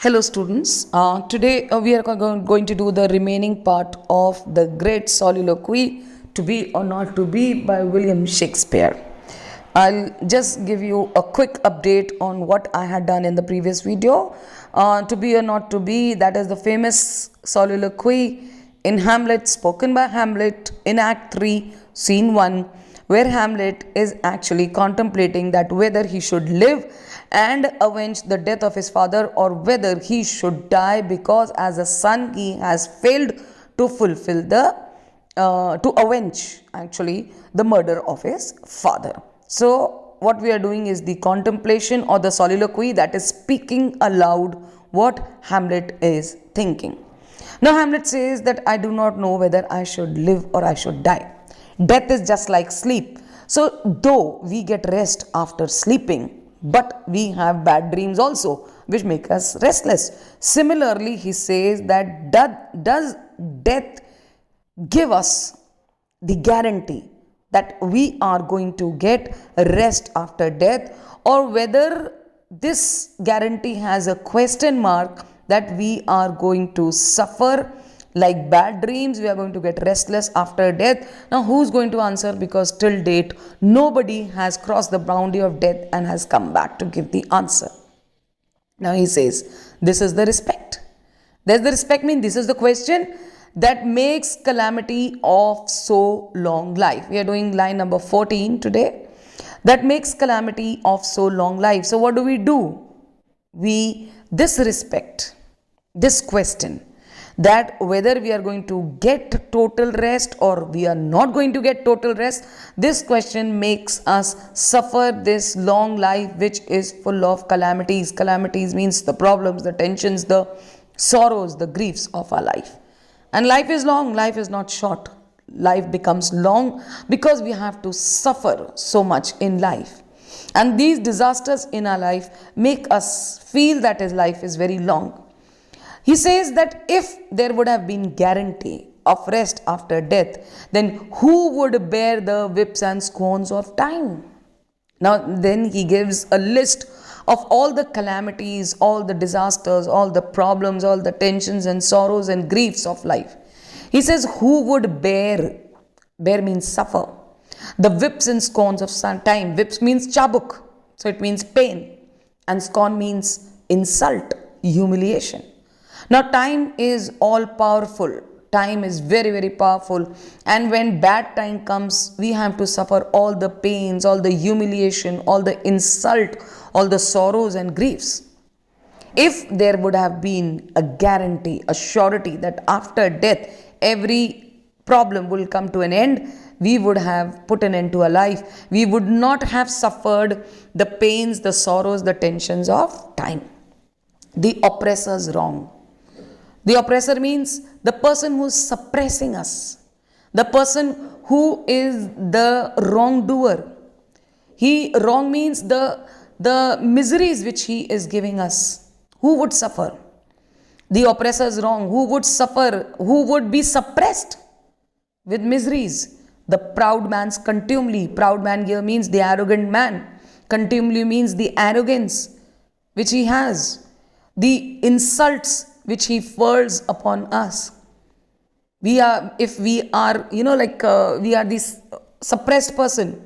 Hello students, today we are going to do the remaining part of the great soliloquy To Be or Not to Be by William Shakespeare. I'll just give you a quick update on what I had done in the previous video. To Be or Not to Be, that is the famous soliloquy in Hamlet, spoken by Hamlet in Act 3, Scene 1, where Hamlet is actually contemplating that whether he should live and avenge the death of his father or whether he should die because as a son he has failed to fulfill to avenge actually the murder of his father. So what we are doing is the contemplation or the soliloquy, that is speaking aloud what Hamlet is thinking. Now Hamlet says that I do not know whether I should live or I should die. Death is just like sleep. So though we get rest after sleeping, but we have bad dreams also, which make us restless. Similarly, he says that does death give us the guarantee that we are going to get rest after death, or whether this guarantee has a question mark that we are going to suffer like bad dreams, we are going to get restless after death. Now who's going to answer, because till date nobody has crossed the boundary of death and has come back to give the answer. Now he says this is the respect. There's the respect, mean this is the question that makes calamity of so long life. We are doing line number 14 today. That makes calamity of so long life. So what do? This respect, this question, that whether we are going to get total rest or we are not going to get total rest, this question makes us suffer this long life which is full of calamities. Calamities means the problems, the tensions, the sorrows, the griefs of our life. And life is long, life is not short. Life becomes long because we have to suffer so much in life. And these disasters in our life make us feel that his life is very long. He says that if there would have been guarantee of rest after death, then who would bear the whips and scorns of time? Now then he gives a list of all the calamities, all the disasters, all the problems, all the tensions and sorrows and griefs of life. He says who would bear means suffer, the whips and scorns of time. Whips means chabuk, so it means pain, and scorn means insult, humiliation. Now time is all powerful. Time is very, very powerful. And when bad time comes, we have to suffer all the pains, all the humiliation, all the insult, all the sorrows and griefs. If there would have been a guarantee, a surety that after death, every problem will come to an end, we would have put an end to our life. We would not have suffered the pains, the sorrows, the tensions of time. The oppressor's wrong. The oppressor means the person who is suppressing us, the person who is the wrongdoer. Wrong means the miseries which he is giving us. Who would suffer? The oppressor is wrong. Who would suffer? Who would be suppressed with miseries? The proud man's contumely. Proud man here means the arrogant man. Contumely means the arrogance which he has, the insults which he furls upon us. We are this suppressed person.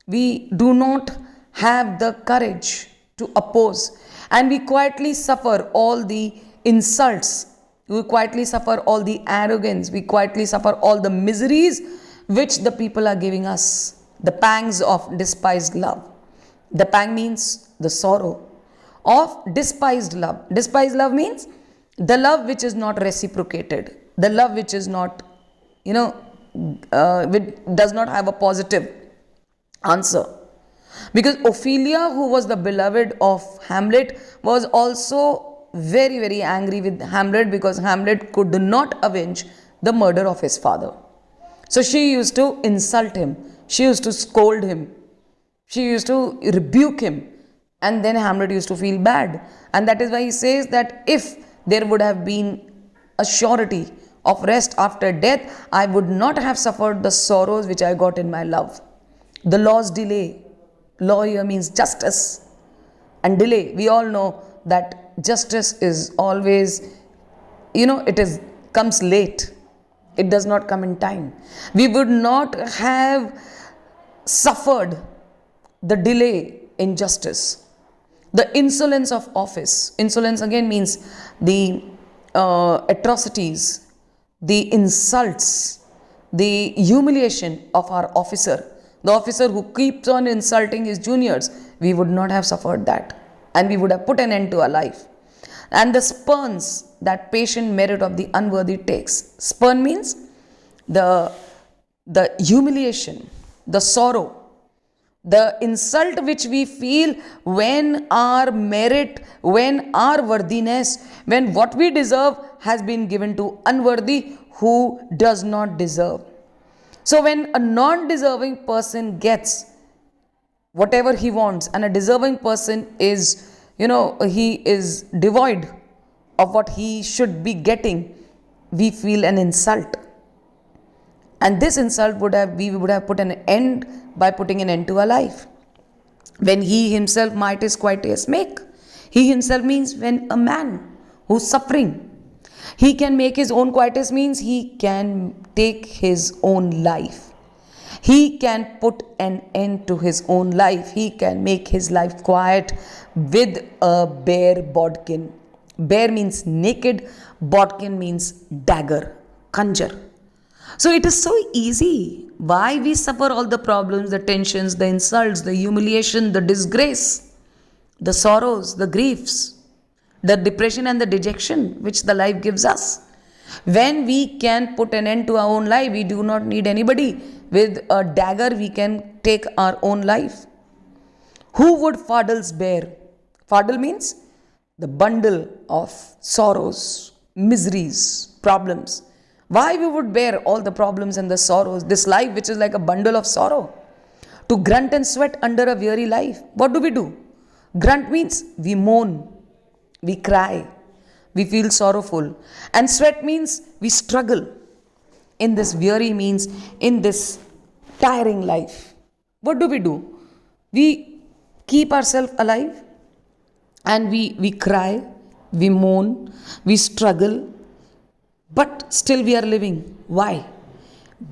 We do not have the courage to oppose, and we quietly suffer all the insults. We quietly suffer all the arrogance. We quietly suffer all the miseries which the people are giving us. The pangs of despised love. The pang means the sorrow of despised love. Despised love means the love which is not reciprocated, the love which is not, which does not have a positive answer. Because Ophelia, who was the beloved of Hamlet, was also very, very angry with Hamlet because Hamlet could not avenge the murder of his father. So she used to insult him, she used to scold him, she used to rebuke him, and then Hamlet used to feel bad. And that is why he says that if there would have been a surety of rest after death, I would not have suffered the sorrows which I got in my love. The law's delay. Law here means justice and delay. We all know that justice is always, it is comes late. It does not come in time. We would not have suffered the delay in justice, the insolence of office. Insolence again means the atrocities, the insults, the humiliation of our officer, the officer who keeps on insulting his juniors. We would not have suffered that, and we would have put an end to our life. And the spurns that patient merit of the unworthy takes. Spurn means the humiliation, the sorrow, the insult which we feel when our merit, when our worthiness, when what we deserve has been given to unworthy who does not deserve. So when a non-deserving person gets whatever he wants and a deserving person is, he is devoid of what he should be getting, we feel an insult. And this insult we would have put an end by putting an end to our life. When he himself might is quietus make. He himself means when a man who's suffering, he can make his own quietus means he can take his own life. He can put an end to his own life. He can make his life quiet with a bare bodkin. Bare means naked, bodkin means dagger, conjure. So it is so easy. Why we suffer all the problems, the tensions, the insults, the humiliation, the disgrace, the sorrows, the griefs, the depression and the dejection which the life gives us. When we can put an end to our own life, we do not need anybody. With a dagger, we can take our own life. Who would fardels bear? Fardel means the bundle of sorrows, miseries, problems. Why we would bear all the problems and the sorrows, this life which is like a bundle of sorrow? To grunt and sweat under a weary life. What do? Grunt means we moan, we cry, we feel sorrowful. And sweat means we struggle in this weary means in this tiring life. What do? We keep ourselves alive and we cry, we moan, we struggle, but still we are living. Why?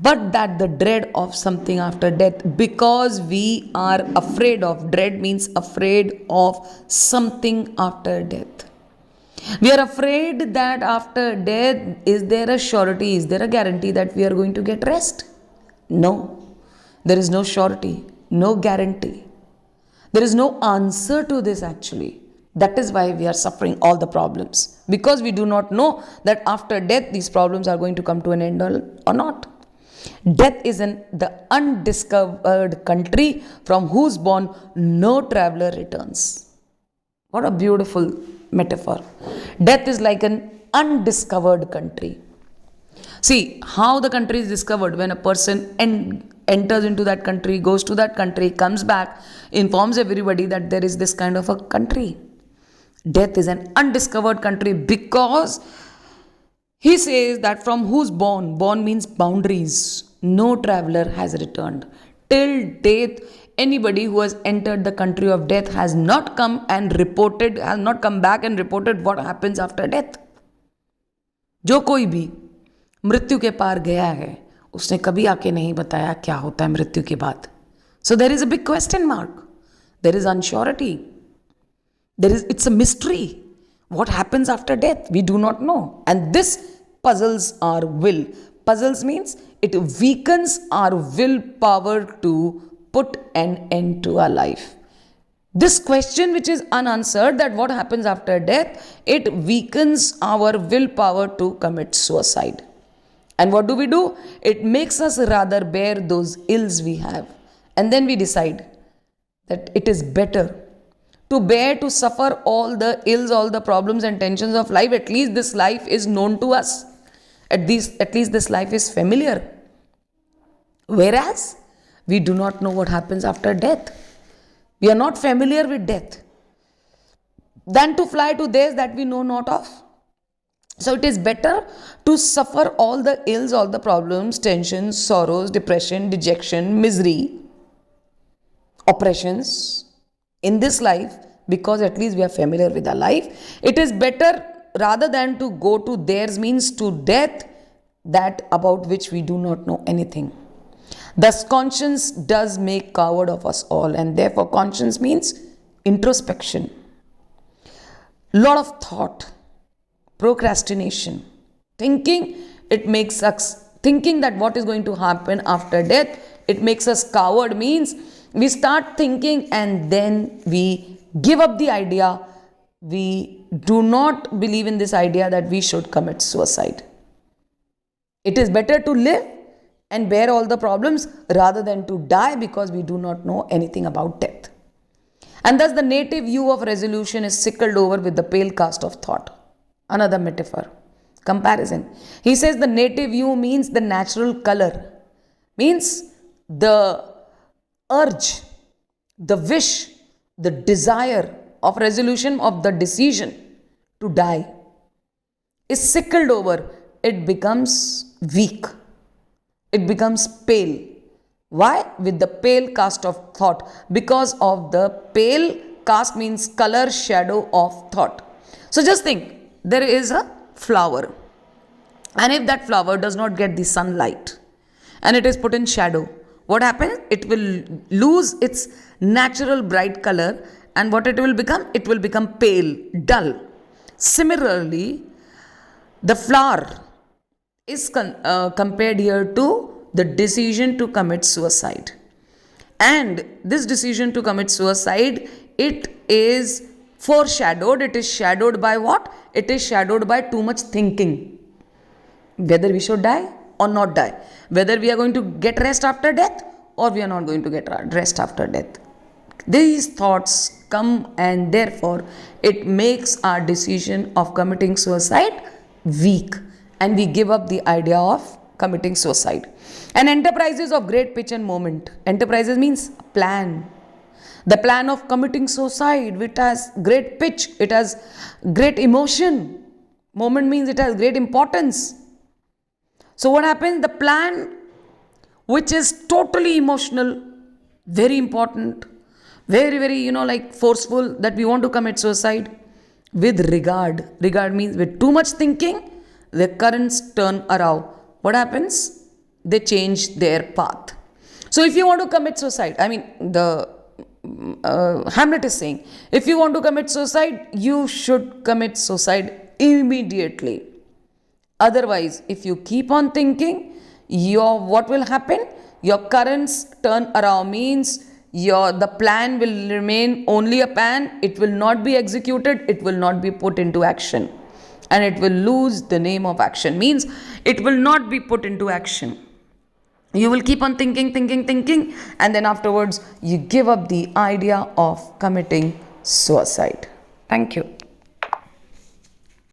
But that the dread of something after death, because we are afraid of. Dread means afraid of something after death. We are afraid that after death, is there a surety, is there a guarantee that we are going to get rest? No, there is no surety, no guarantee. There is no answer to this actually. That is why we are suffering all the problems. Because we do not know that after death, these problems are going to come to an end or not. Death is in the undiscovered country from whose bourne no traveler returns. What a beautiful metaphor. Death is like an undiscovered country. See how the country is discovered when a person enters into that country, goes to that country, comes back, informs everybody that there is this kind of a country. Death is an undiscovered country because he says that from whose bourne means boundaries, no traveler has returned. Till death, anybody who has entered the country of death has not come back and reported what happens after death. जो कोई भी मृत्यु के पार गया है, उसने कभी आके नहीं बताया क्या होता है मृत्यु के बाद. So there is a big question mark. There is unsurety. It's a mystery. What happens after death? We do not know. And this puzzles our will. Puzzles means it weakens our willpower to put an end to our life. This question which is unanswered, that what happens after death, it weakens our willpower to commit suicide. And what do? It makes us rather bear those ills we have. And then we decide that it is better to bear, to suffer all the ills, all the problems and tensions of life. At least this life is known to us. At least this life is familiar. Whereas we do not know what happens after death. We are not familiar with death. Than to fly to days that we know not of. So it is better to suffer all the ills, all the problems, tensions, sorrows, depression, dejection, misery, oppressions in this life, because at least we are familiar with our life. It is better rather than to go to theirs means to death, that about which we do not know anything. Thus, conscience does make coward of us all, and therefore conscience means introspection, lot of thought, procrastination, thinking. It makes us thinking that what is going to happen after death. It makes us coward means we start thinking and then we give up the idea. We do not believe in this idea that we should commit suicide. It is better to live and bear all the problems rather than to die because we do not know anything about death. And thus the native hue of resolution is sickled over with the pale cast of thought. Another metaphor, comparison. He says the native hue means the natural color, means the urge, the wish, the desire of resolution of the decision to die is sickled over. It becomes weak. It becomes pale. Why? With the pale cast of thought. Because of the pale cast means color, shadow of thought. So just think, there is a flower. And if that flower does not get the sunlight and it is put in shadow, what happens? It will lose its natural bright color, and what it will become? It will become pale, dull. Similarly, the flower is compared here to the decision to commit suicide. And this decision to commit suicide, it is foreshadowed. It is shadowed by what? It is shadowed by too much thinking. Whether we should die or not die. Whether we are going to get rest after death or we are not going to get rest after death. These thoughts come, and therefore it makes our decision of committing suicide weak, and we give up the idea of committing suicide. And enterprises of great pitch and moment. Enterprises means plan. The plan of committing suicide, which has great pitch, it has great emotion. Moment means it has great importance. So what happens? The plan, which is totally emotional, very important, very, like forceful, that we want to commit suicide, with regard. Regard means with too much thinking, the currents turn around. What happens? They change their path. So if you want to commit suicide, the Hamlet is saying, if you want to commit suicide, you should commit suicide immediately. Otherwise, if you keep on thinking, what will happen? Your currents turn around means the plan will remain only a plan. It will not be executed. It will not be put into action. And it will lose the name of action. Means it will not be put into action. You will keep on thinking, and then afterwards you give up the idea of committing suicide. Thank you.